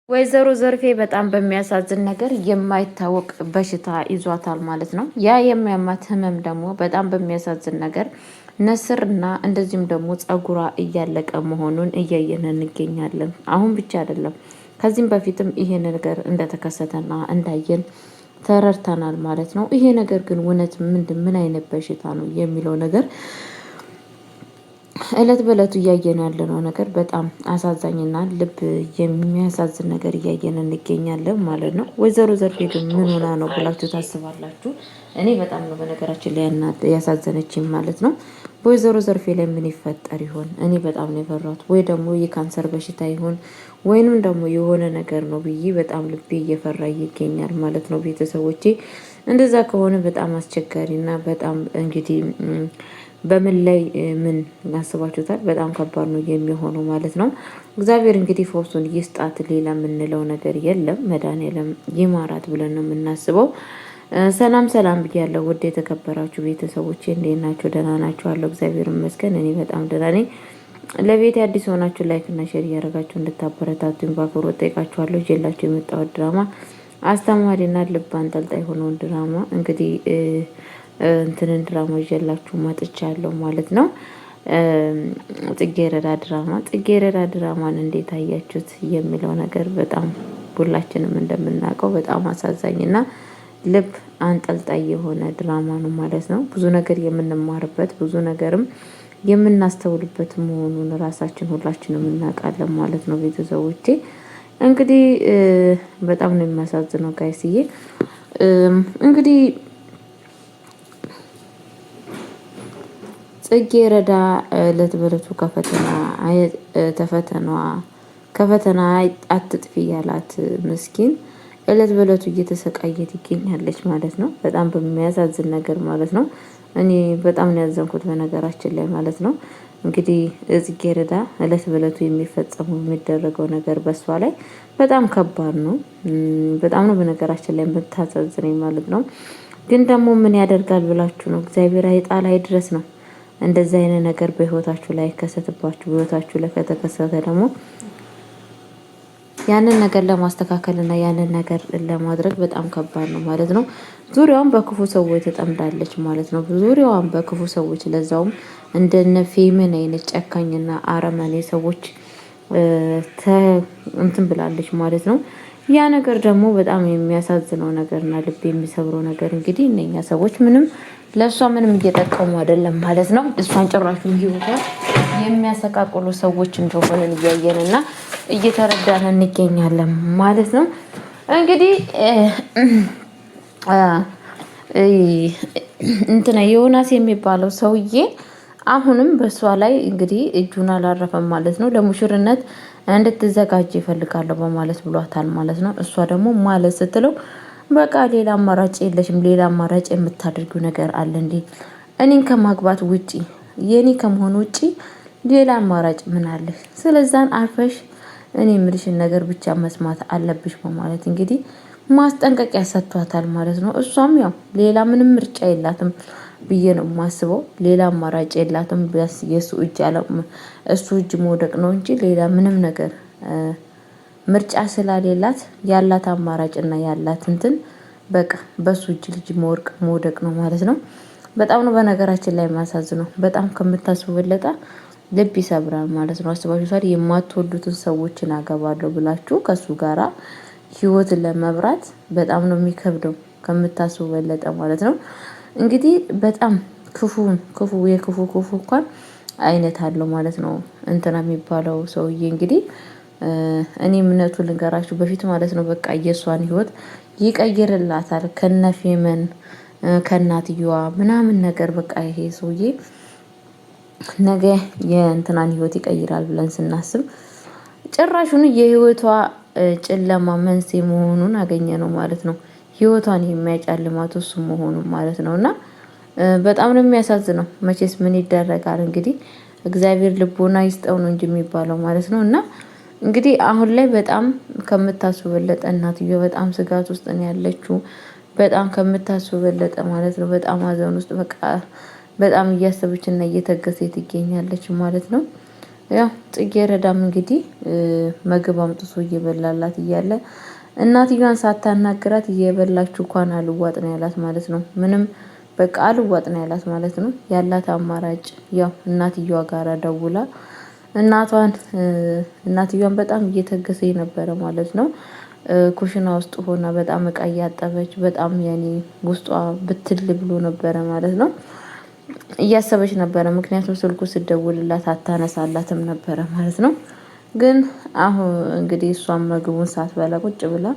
ወይዘሮ ዘርፌ በጣም በሚያሳዝን ነገር የማይታወቅ በሽታ ይዟታል ማለት ነው። ያ የሚያማት ህመም ደግሞ በጣም በሚያሳዝን ነገር ነስር እና እንደዚሁም ደግሞ ጸጉሯ እያለቀ መሆኑን እያየን እንገኛለን። አሁን ብቻ አይደለም ከዚህም በፊትም ይሄ ነገር እንደተከሰተና እንዳየን ተረድተናል ማለት ነው። ይሄ ነገር ግን እውነት ምን አይነት በሽታ ነው የሚለው ነገር እለት በእለቱ እያየን ያለነው ነገር በጣም አሳዛኝና ልብ የሚያሳዝን ነገር እያየን እንገኛለን ማለት ነው። ወይዘሮ ዘርፌ ግን ምን ሆና ነው ብላችሁ ታስባላችሁ? እኔ በጣም ነው በነገራችን ላይ ያሳዘነችኝ ማለት ነው። በወይዘሮ ዘርፌ ላይ ምን ይፈጠር ይሆን? እኔ በጣም ነው የፈራሁት። ወይ ደግሞ የካንሰር በሽታ ይሆን ወይንም ደግሞ የሆነ ነገር ነው ብዬ በጣም ልቤ እየፈራ ይገኛል ማለት ነው። ቤተሰቦቼ እንደዛ ከሆነ በጣም አስቸጋሪና በጣም እንግዲህ በምን ላይ ምን ያስባችሁታል? በጣም ከባድ ነው የሚሆነው ማለት ነው። እግዚአብሔር እንግዲህ ፈውሱን ይስጣት። ሌላ የምንለው ነገር የለም። መድኃኒዓለም ይማራት ብለን ነው የምናስበው። ሰላም ሰላም ብያለሁ። ውድ የተከበራችሁ ቤተሰቦቼ እንዴት ናችሁ? ደህና ናችሁ? አለሁ እግዚአብሔር ይመስገን እኔ በጣም ደህና ነኝ። ለቤት አዲስ ሆናችሁ ላይክ እና ሼር እያደረጋችሁ እንድታበረታቱኝ በአክብሮት ጠይቃችኋለሁ። ይዤላችሁ የመጣሁት ድራማ አስተማሪና ልብ አንጠልጣይ የሆነውን ድራማ እንግዲህ እንትንን ድራማ ይዤላችሁ መጥቻለሁ ማለት ነው። ጽጌረዳ ድራማን እንዴት አያችሁት የሚለው ነገር በጣም ሁላችንም እንደምናውቀው በጣም አሳዛኝና ልብ አንጠልጣይ የሆነ ድራማ ነው ማለት ነው። ብዙ ነገር የምንማርበት ብዙ ነገርም የምናስተውልበት መሆኑን ራሳችን ሁላችንም እናውቃለን ማለት ነው። ቤተሰቦቼ እንግዲህ በጣም ነው የሚያሳዝነው ጋይስዬ እንግዲህ ጽጌረዳ እለት በእለቱ ከፈተና አትጥፊ ያላት ምስኪን እለት በእለቱ እየተሰቃየት ይገኛለች ማለት ነው። በጣም በሚያሳዝን ነገር ማለት ነው። እኔ በጣም ነው ያዘንኩት በነገራችን ላይ ማለት ነው። እንግዲህ ጽጌረዳ እለት በእለቱ የሚደረገው ነገር በሷ ላይ በጣም ከባድ ነው። በጣም ነው በነገራችን ላይ የምታሳዝነኝ ማለት ነው። ግን ደግሞ ምን ያደርጋል ብላችሁ ነው እግዚአብሔር አይጣል አይድረስ ነው። እንደዚህ አይነት ነገር በህይወታችሁ ላይ ከሰተባችሁ በህይወታችሁ ላይ ከተከሰተ ደግሞ ያንን ነገር ለማስተካከል እና ያንን ነገር ለማድረግ በጣም ከባድ ነው ማለት ነው። ዙሪያውን በክፉ ሰዎች ተጠምዳለች ማለት ነው። ዙሪያውን በክፉ ሰዎች ለዛውም እንደነ ፌመን አይነት ጨካኝና አረመኔ ሰዎች እንትን ብላለች ማለት ነው። ያ ነገር ደግሞ በጣም የሚያሳዝነው ነገርና ልብ የሚሰብረው ነገር እንግዲህ እነኛ ሰዎች ለእሷ ምንም እየጠቀሙ አይደለም ማለት ነው። እሷን ጭራሹ ህይወቷ የሚያሰቃቅሉ ሰዎች እንደሆነን እያየንና እየተረዳን እንገኛለን ማለት ነው። እንግዲህ እንትና ዮናስ የሚባለው ሰውዬ አሁንም በእሷ ላይ እንግዲህ እጁን አላረፈም ማለት ነው። ለሙሽርነት እንድትዘጋጅ ይፈልጋለሁ በማለት ብሏታል ማለት ነው። እሷ ደግሞ ማለት ስትለው በቃ ሌላ አማራጭ የለሽም፣ ሌላ አማራጭ የምታደርጊው ነገር አለ እንዴ? እኔን ከማግባት ውጪ የኔ ከመሆን ውጪ ሌላ አማራጭ ምን አለሽ? ስለዛን አርፈሽ እኔ የምልሽን ነገር ብቻ መስማት አለብሽ በማለት እንግዲህ ማስጠንቀቂያ ሰጥቷታል ማለት ነው። እሷም ያው ሌላ ምንም ምርጫ የላትም ብዬ ነው የማስበው። ሌላ አማራጭ የላትም። ቢያንስ እሱ እጅ መውደቅ ነው እንጂ ሌላ ምንም ነገር ምርጫ ስላሌላት ያላት አማራጭ እና ያላት እንትን በቃ በሱ እጅ ልጅ መውደቅ ነው ማለት ነው። በጣም ነው በነገራችን ላይ የሚያሳዝነው። በጣም ከምታስቡ በለጠ ልብ ይሰብራል ማለት ነው። አስባችሁታል? የማትወዱትን ሰዎችን አገባለሁ ብላችሁ ከሱ ጋራ ህይወትን ለመብራት በጣም ነው የሚከብደው ከምታስቡ በለጠ ማለት ነው። እንግዲህ በጣም የክፉ እንኳን አይነት አለው ማለት ነው። እንትና የሚባለው ሰውዬ እንግዲህ እኔ እምነቱ ልንገራችሁ በፊት ማለት ነው በቃ የእሷን ህይወት ይቀይርላታል ከነፌመን ከእናትየዋ ምናምን ነገር በቃ ይሄ ሰውዬ ነገ የእንትናን ህይወት ይቀይራል ብለን ስናስብ ጭራሹን የህይወቷ ጨለማ መንስኤ መሆኑን አገኘ ነው ማለት ነው። ህይወቷን የሚያጨልማት እሱ መሆኑን ማለት ነው። እና በጣም ነው የሚያሳዝነው። መቼስ ምን ይደረጋል እንግዲህ እግዚአብሔር ልቦና ይስጠው ነው እንጂ የሚባለው ማለት ነው። እና እንግዲህ አሁን ላይ በጣም ከምታስቡ በለጠ እናትየው በጣም ስጋት ውስጥ ነው ያለችው። በጣም ከምታስቡ በለጠ ማለት ነው። በጣም ሀዘን ውስጥ በቃ በጣም እያሰበችና እየተገሰች ትገኛለች ማለት ነው። ያው ጽጌረዳም እንግዲህ ምግብ አምጥቶ እየበላላት እያለ እናትየዋን ሳታናግራት እየበላችሁ እንኳን አልዋጥ ነው ያላት ማለት ነው። ምንም በቃ አልዋጥ ነው ያላት ማለት ነው። ያላት አማራጭ ያው እናትየዋ ጋር ደውላ እናትየዋን በጣም እየተገሰ ነበረ ማለት ነው። ኩሽና ውስጥ ሆና በጣም እቃ እያጠበች በጣም ያኔ ውስጧ ብትል ብሎ ነበረ ማለት ነው። እያሰበች ነበረ። ምክንያቱም ስልኩ ስደውልላት አታነሳላትም ነበረ ማለት ነው። ግን አሁን እንግዲህ እሷም ምግቡን ሳትበላ ቁጭ ብላ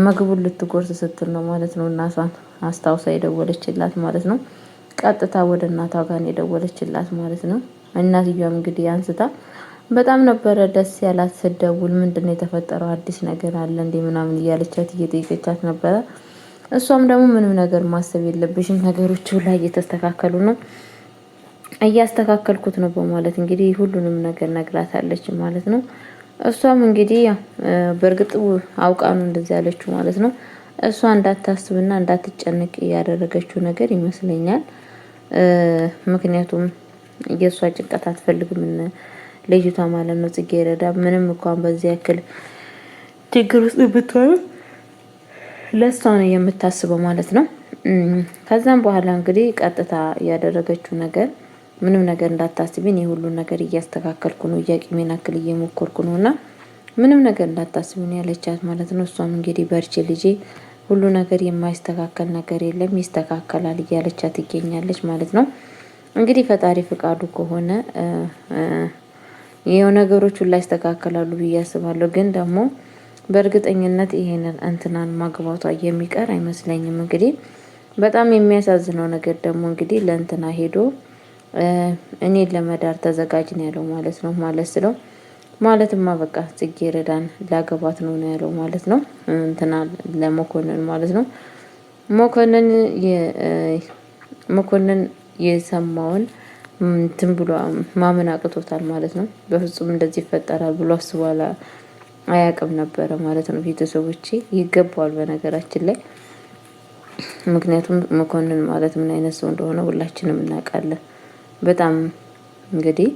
ምግቡን ልትጎርስ ስትል ነው ማለት ነው እናቷን አስታውሳ የደወለችላት ማለት ነው። ቀጥታ ወደ እናቷ ጋር የደወለችላት ማለት ነው። እናትየዋም እንግዲህ አንስታ በጣም ነበረ ደስ ያላት ስትደውል። ምንድነው የተፈጠረው? አዲስ ነገር አለ እንዴ ምናምን እያለቻት እየጠየቀቻት ነበረ። እሷም ደግሞ ምንም ነገር ማሰብ የለብሽም ነገሮቹ ላይ እየተስተካከሉ ነው እያስተካከልኩት ነው በማለት እንግዲህ ሁሉንም ነገር ነግራታለች ማለት ነው። እሷም እንግዲህ በእርግጥ አውቃ ነው እንደዚህ ያለችው ማለት ነው። እሷ እንዳታስብና እንዳትጨነቅ ያደረገችው ነገር ይመስለኛል። ምክንያቱም የእሷ ጭንቀት አትፈልግም ልጅቷ ማለት ነው። ጽጌረዳ ምንም እንኳን በዚህ ያክል ችግር ውስጥ ብትሆን ለሷ ነው የምታስበው ማለት ነው። ከዛም በኋላ እንግዲህ ቀጥታ ያደረገችው ነገር ምንም ነገር እንዳታስቢ እኔ ሁሉን ነገር እያስተካከልኩ ነው፣ የአቅሜን ያክል እየሞከርኩ ነውና ምንም ነገር እንዳታስቢ ነው ያለቻት ማለት ነው። እሷም እንግዲህ በርቺ ልጄ፣ ሁሉ ነገር የማይስተካከል ነገር የለም ይስተካከላል እያለቻት ትገኛለች ማለት ነው። እንግዲህ ፈጣሪ ፍቃዱ ከሆነ ይሄው ነገሮች ሁሉ ይስተካከላሉ ብዬ አስባለሁ። ግን ደግሞ በእርግጠኝነት ይሄንን እንትናን ማግባቷ የሚቀር አይመስለኝም። እንግዲህ በጣም የሚያሳዝነው ነገር ደግሞ እንግዲህ ለእንትና ሄዶ እኔን ለመዳር ተዘጋጅ ነው ያለው ማለት ነው። ማለትማ በቃ ጽጌረዳን ላገባት ነው ያለው ማለት ነው። እንትና ለመኮንን ማለት ነው። መኮንን የሰማውን እንትን ብሎ ማመን አቅቶታል ማለት ነው። በፍጹም እንደዚህ ይፈጠራል ብሎ አስቧል አያውቅም ነበረ ማለት ነው። ቤተሰቦቼ ይገባዋል በነገራችን ላይ። ምክንያቱም መኮንን ማለት ምን አይነት ሰው እንደሆነ ሁላችንም እናውቃለን። በጣም እንግዲህ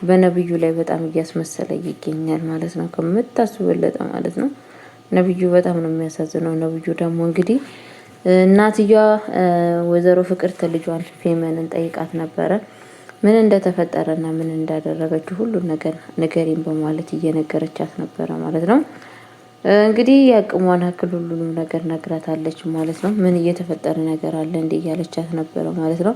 በነብዩ ላይ በጣም እያስመሰለ ይገኛል ማለት ነው። ከምታስበለጠ ማለት ነው። ነብዩ በጣም ነው የሚያሳዝነው። ነብዩ ደግሞ እንግዲህ እናትየዋ ወይዘሮ ፍቅርተ ልጇን ፌመንን ጠይቃት ነበረ ምን እንደተፈጠረና ምን እንዳደረገችው ሁሉን ነገር ንገሪኝ በማለት እየነገረቻት ነበረ ማለት ነው። እንግዲህ ያቅሟን ያክል ሁሉንም ነገር ነግራታለች ማለት ነው። ምን እየተፈጠረ ነገር አለ እንዴ እያለቻት ነበረ ማለት ነው።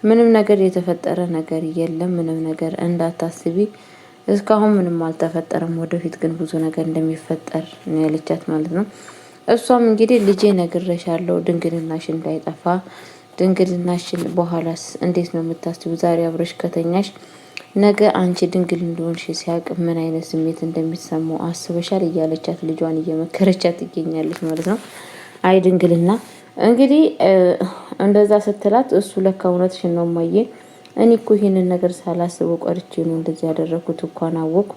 ምንም ነገር የተፈጠረ ነገር የለም፣ ምንም ነገር እንዳታስቢ፣ እስካሁን ምንም አልተፈጠረም፣ ወደፊት ግን ብዙ ነገር እንደሚፈጠር ነው ያለቻት ማለት ነው። እሷም እንግዲህ ልጄ ነግሬሻለሁ ድንግልናሽ እንዳይጠፋ፣ ድንግልናሽን በኋላስ እንዴት ነው የምታስቢው? ዛሬ አብረሽ ከተኛሽ ነገ አንቺ ድንግል እንደሆንሽ ሲያውቅ ምን አይነት ስሜት እንደሚሰማው አስበሻል? እያለቻት ልጇን እየመከረቻት ትገኛለች ማለት ነው። አይ ድንግልና እንግዲህ እንደዛ ስትላት እሱ ለካ እውነትሽን ነው እማዬ፣ እኔ እኮ ይሄንን ነገር ሳላስበው ቀርቼ ነው እንደዚህ ያደረኩት እንኳን አወቅኩ፣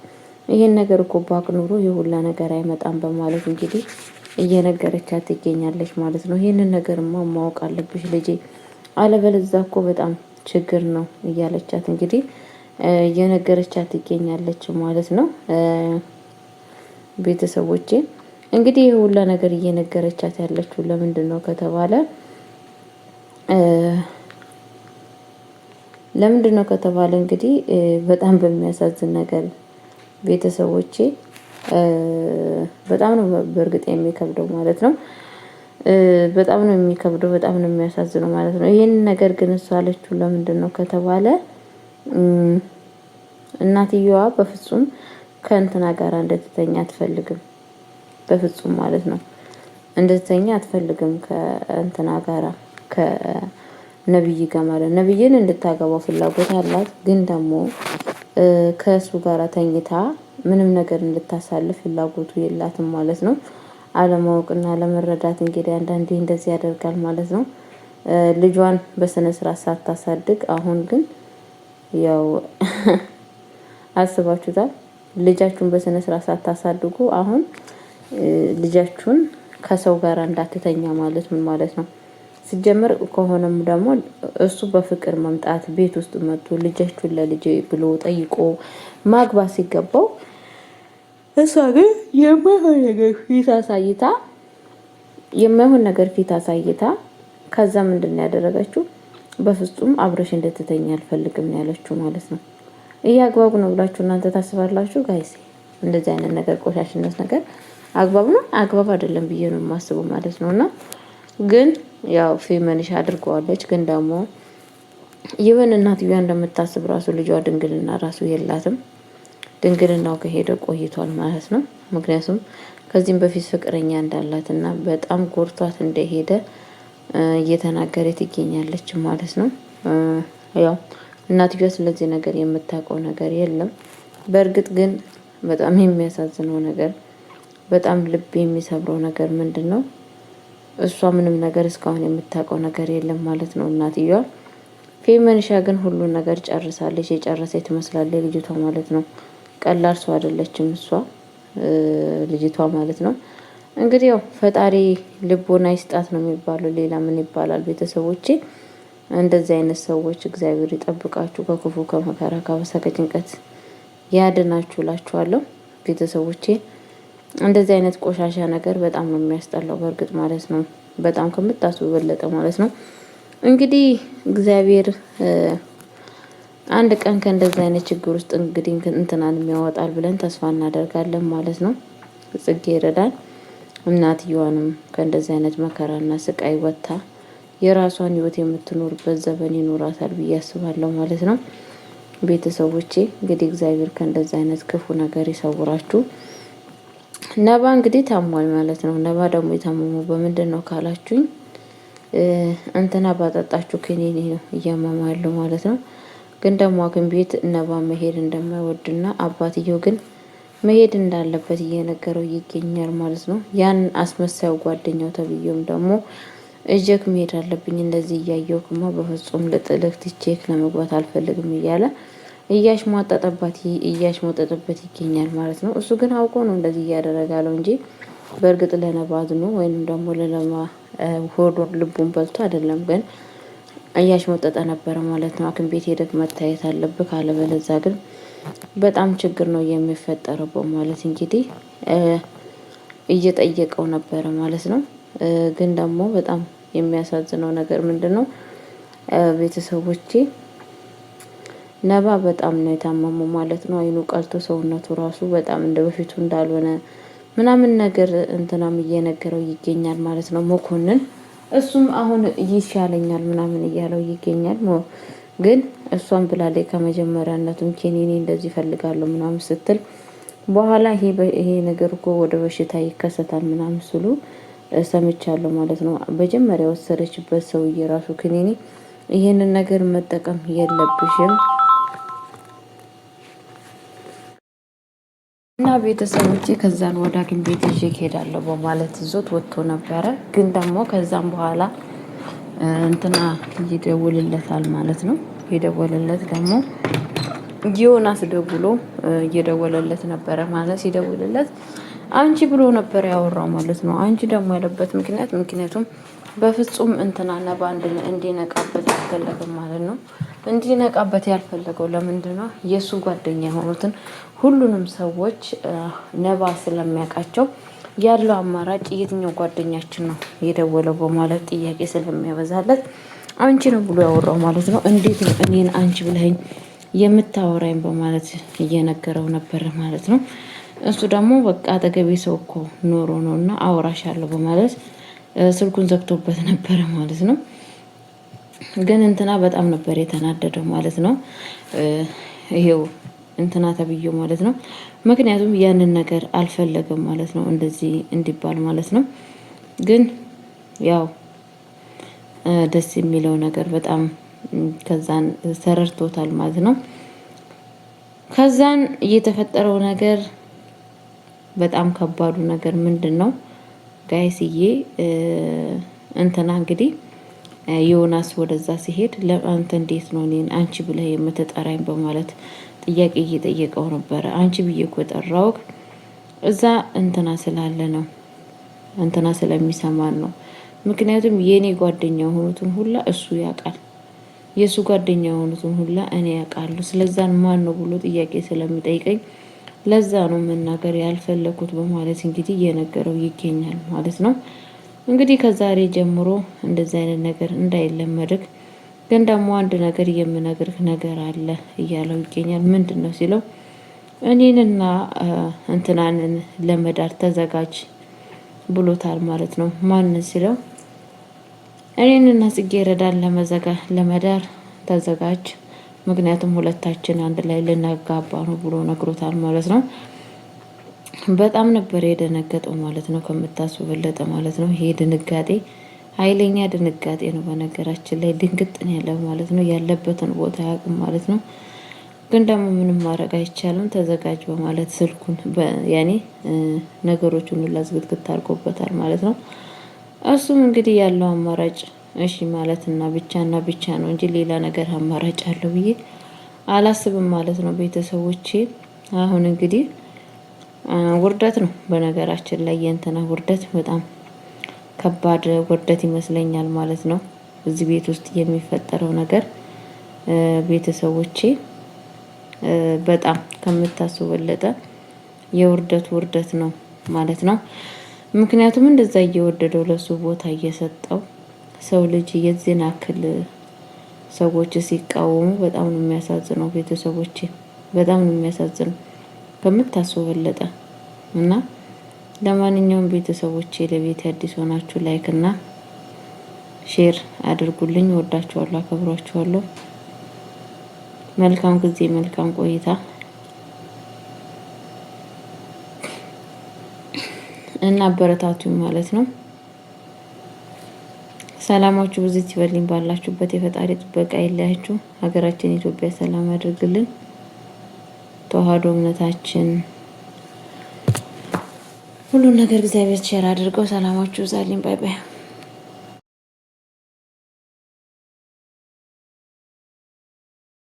ይሄን ነገር እኮ ባቅ ኑሮ የሁላ ነገር አይመጣም በማለት እንግዲህ እየነገረቻት ትገኛለች ማለት ነው። ይሄንን ነገርማ ማወቅ አለብሽ ልጄ፣ አለበለዚያ እኮ በጣም ችግር ነው እያለቻት እንግዲህ እየነገረቻት ትገኛለች ማለት ነው። ቤተሰቦቼ እንግዲህ ይሄ ሁላ ነገር እየነገረቻት ያለችው ለምንድነው ከተባለ እንግዲህ በጣም በሚያሳዝን ነገር ቤተሰቦቼ በጣም ነው በእርግጥ የሚከብደው ማለት ነው። በጣም ነው የሚከብደው፣ በጣም ነው የሚያሳዝነው ማለት ነው። ይሄን ነገር ግን እሷ አለችው ለምንድነው ከተባለ እናትየዋ በፍጹም ከእንትና ጋር እንድትተኛ አትፈልግም። በፍጹም ማለት ነው እንድትተኛ አትፈልግም ከእንትና ጋራ ከነብይ ጋር ማለት ነብይን እንድታገባው ፍላጎት አላት። ግን ደግሞ ከእሱ ጋር ተኝታ ምንም ነገር እንድታሳልፍ ፍላጎቱ የላትም ማለት ነው። አለማወቅና አለመረዳት እንግዲህ አንዳንዴ እንደዚህ ያደርጋል ማለት ነው። ልጇን በስነ ስርዓት ሳታሳድግ አሁን ግን ያው አስባችሁታል። ልጃችሁን በስነ ስርዓት ሳታሳድጉ አሁን ልጃችሁን ከሰው ጋር እንዳትተኛ ማለት ምን ማለት ነው? ሲጀምር ከሆነም ደግሞ እሱ በፍቅር መምጣት ቤት ውስጥ መጥቶ ልጃችሁን ለልጅ ብሎ ጠይቆ ማግባት ሲገባው እሷ ግን የማይሆን ነገር ፊት አሳይታ ከዛ ምንድነው ያደረገችው? በፍጹም አብረሽ እንድትተኛ አልፈልግም ነው ያለችው ማለት ነው። ይሄ አግባብ ነው ብላችሁ እናንተ ታስባላችሁ ጋይስ? እንደዚህ አይነት ነገር ቆሻሽነት ነገር አግባብ ነው? አግባብ አይደለም ብዬ ነው የማስበው ማለት ነውና ግን ያው ፌመንሽ አድርገዋለች። ግን ደግሞ ይሁን እናትየዋ እንደምታስብ ራሱ ልጇ ድንግልና ራሱ የላትም። ድንግልናው ከሄደ ቆይቷል ማለት ነው። ምክንያቱም ከዚህም በፊት ፍቅረኛ እንዳላትና በጣም ጎርቷት እንደሄደ እየተናገረ ትገኛለች ማለት ነው። ያው እናትየዋ ስለዚህ ነገር የምታውቀው ነገር የለም። በእርግጥ ግን በጣም የሚያሳዝነው ነገር በጣም ልብ የሚሰብረው ነገር ምንድነው? እሷ ምንም ነገር እስካሁን የምታውቀው ነገር የለም ማለት ነው እናትየዋ። ፌመንሻ ግን ሁሉን ነገር ጨርሳለች። የጨረሰች ትመስላለች ልጅቷ ማለት ነው። ቀላል ሰው አይደለችም እሷ ልጅቷ ማለት ነው። እንግዲህ ያው ፈጣሪ ልቦና ይስጣት ነው የሚባለው። ሌላ ምን ይባላል? ቤተሰቦቼ እንደዚህ አይነት ሰዎች እግዚአብሔር ይጠብቃችሁ፣ ከክፉ ከመከራ ከበሳ ከጭንቀት ያድናችሁ እላችኋለሁ ቤተሰቦቼ። እንደዚህ አይነት ቆሻሻ ነገር በጣም ነው የሚያስጠላው በእርግጥ ማለት ነው። በጣም ከምታስቡ በለጠ ማለት ነው። እንግዲህ እግዚአብሔር አንድ ቀን ከእንደዚህ አይነት ችግር ውስጥ እንግዲህ እንትናን የሚያወጣል ብለን ተስፋ እናደርጋለን ማለት ነው። ጽጌ ይረዳል። እናትየዋንም ከእንደዚህ አይነት መከራና ስቃይ ወጥታ የራሷን ህይወት የምትኖርበት ዘመን ይኖራታል ብዬ አስባለሁ ማለት ነው። ቤተሰቦቼ እንግዲህ እግዚአብሔር ከእንደዚህ አይነት ክፉ ነገር ይሰውራችሁ። ነባ እንግዲህ ታሟል ማለት ነው። ነባ ደግሞ የታመመው በምንድን ነው ካላችሁኝ እንትና ባጠጣችሁ ክኒኒ ነው እያመመ ያለው ማለት ነው። ግን ደግሞ ሐኪም ቤት ነባ መሄድ እንደማይወድና አባትየው ግን መሄድ እንዳለበት እየነገረው ይገኛል ማለት ነው። ያን አስመሳዩ ጓደኛው ተብዬውም ደግሞ እጀክ መሄድ አለብኝ እንደዚህ እያየውክማ በፍጹም ልጥልህ ትቼክ ለመግባት አልፈልግም እያለ እያሽሞጠጠበት ይገኛል ማለት ነው። እሱ ግን አውቆ ነው እንደዚህ እያደረገ ያለው እንጂ በእርግጥ ለነባ አዝኖ ወይንም ደግሞ ለነባ ሆዶን ልቡን በልቶ አይደለም። ግን እያሽሞጠጠ ነበረ ማለት ነው። ሐኪም ቤት ሄደክ መታየት አለብህ ካለበለዚያ ግን በጣም ችግር ነው የሚፈጠረው ማለት እንግዲህ እየጠየቀው ነበረ ማለት ነው። ግን ደግሞ በጣም የሚያሳዝነው ነገር ምንድነው? ቤተሰቦቼ ነባ በጣም ነው የታመመው ማለት ነው። አይኑ ቀልቶ ሰውነቱ ራሱ በጣም እንደ በፊቱ እንዳልሆነ ምናምን ነገር እንትናም እየነገረው ይገኛል ማለት ነው መኮንን። እሱም አሁን ይሻለኛል ምናምን እያለው ይገኛል። ግን እሷን ብላለች ከመጀመሪያነቱም ኬኒኒ እንደዚህ ፈልጋለሁ ምናምን ስትል በኋላ ይሄ ነገር እኮ ወደ በሽታ ይከሰታል ምናምን ስሉ ሰምቻለሁ ማለት ነው። መጀመሪያ ወሰደችበት ሰውዬ ራሱ ክኒኒ ይሄንን ነገር መጠቀም የለብሽም እና ቤተሰቦቼ ከዛን ወደ ሐኪም ቤት ይዤ እሄዳለሁ በማለት ይዞት ወጥቶ ነበረ። ግን ደግሞ ከዛም በኋላ እንትና ይደውልለታል ማለት ነው። የደወለለት ደግሞ ዮናስ ደውሎ እየደወለለት ነበረ ማለት ሲደውልለት አንቺ ብሎ ነበር ያወራው ማለት ነው። አንቺ ደግሞ ያለበት ምክንያቱም በፍጹም እንትና ነባ እንዲነቃበት አልፈለገም ማለት ነው። እንዲነቃበት ያልፈለገው ለምንድነው? የሱ ጓደኛ የሆኑትን ሁሉንም ሰዎች ነባ ስለሚያውቃቸው ያለው አማራጭ የትኛው ጓደኛችን ነው የደወለው በማለት ጥያቄ ስለሚያበዛለት አንቺ ነው ብሎ ያወራው ማለት ነው። እንዴት ነው እኔን አንቺ ብለኸኝ የምታወራኝ በማለት እየነገረው ነበር ማለት ነው። እሱ ደግሞ በቃ አጠገቤ ሰው እኮ ኖሮ ነውና አወራሻለሁ በማለት ስልኩን ዘግቶበት ነበረ ማለት ነው። ግን እንትና በጣም ነበር የተናደደው ማለት ነው። ይሄው እንትና ተብዬው ማለት ነው። ምክንያቱም ያንን ነገር አልፈለገም ማለት ነው፣ እንደዚህ እንዲባል ማለት ነው። ግን ያው ደስ የሚለው ነገር በጣም ከዛን ተረድቶታል ማለት ነው። ከዛን እየተፈጠረው ነገር በጣም ከባዱ ነገር ምንድነው ጋይስዬ? እንትና እንግዲህ ዮናስ ወደዛ ሲሄድ ለአንተ እንዴት ነው እኔን አንቺ ብለህ የምትጠራኝ በማለት ጥያቄ እየጠየቀው ነበረ። አንቺ ብዬ እኮ ጠራው እዛ እንትና ስላለ ነው፣ እንትና ስለሚሰማን ነው። ምክንያቱም የኔ ጓደኛ የሆኑትን ሁላ እሱ ያውቃል፣ የእሱ ጓደኛ የሆኑትን ሁላ እኔ ያውቃለሁ። ስለዛን ማን ነው ብሎ ጥያቄ ስለሚጠይቀኝ ለዛ ነው መናገር ያልፈለኩት በማለት እንግዲህ እየነገረው ይገኛል ማለት ነው። እንግዲህ ከዛሬ ጀምሮ እንደዚህ አይነት ነገር እንዳይለመድክ ግን ደግሞ አንድ ነገር የምነግርህ ነገር አለ እያለው ይገኛል። ምንድን ነው ሲለው እኔንና እንትናንን ለመዳር ተዘጋጅ ብሎታል ማለት ነው። ማን ሲለው እኔንና ጽጌረዳን ለመዳር ተዘጋጅ፣ ምክንያቱም ሁለታችን አንድ ላይ ልናጋባ ነው ብሎ ነግሮታል ማለት ነው። በጣም ነበር የደነገጠው ማለት ነው፣ ከምታስቡ በለጠ ማለት ነው። ይሄ ድንጋጤ ኃይለኛ ድንጋጤ ነው። በነገራችን ላይ ድንግጥን ያለው ማለት ነው። ያለበትን ቦታ ያውቅም ማለት ነው። ግን ደግሞ ምንም ማድረግ አይቻልም። ተዘጋጅ በማለት ስልኩን ያኔ ነገሮቹን ሁላ ዝግትግት አድርጎበታል ማለት ነው። እሱም እንግዲህ ያለው አማራጭ እሺ ማለትና ብቻ ነው እንጂ ሌላ ነገር አማራጭ አለው ብዬ አላስብም ማለት ነው። ቤተሰቦቼ አሁን እንግዲህ ውርደት ነው። በነገራችን ላይ የእንትና ውርደት በጣም ከባድ ውርደት ይመስለኛል ማለት ነው። እዚህ ቤት ውስጥ የሚፈጠረው ነገር ቤተሰቦቼ በጣም ከምታስቡ በለጠ ውርደት ነው ማለት ነው። ምክንያቱም እንደዛ እየወደደው ለሱ ቦታ እየሰጠው ሰው ልጅ የዚህን አክል ሰዎች ሲቃወሙ በጣም ነው የሚያሳዝነው። ቤተሰቦቼ በጣም ነው የሚያሳዝነው ከምታስቡ በለጠ እና ለማንኛውም ቤተሰቦቼ ለቤት አዲስ ሆናችሁ ላይክ እና ሼር አድርጉልኝ። ወዳችኋለሁ፣ አከብሯችኋለሁ። መልካም ጊዜ፣ መልካም ቆይታ እና አበረታቱኝ ማለት ነው። ሰላማችሁ ብዙ ይበልኝ ባላችሁበት። የፈጣሪ ጥበቃ ይለያችሁ። ሀገራችን ኢትዮጵያ ሰላም ያድርግልን። ተዋህዶ እምነታችን ሁሉ ነገር እግዚአብሔር ቸር አድርገው። ሰላማችሁ ይብዛልኝ። ባይ ባይ።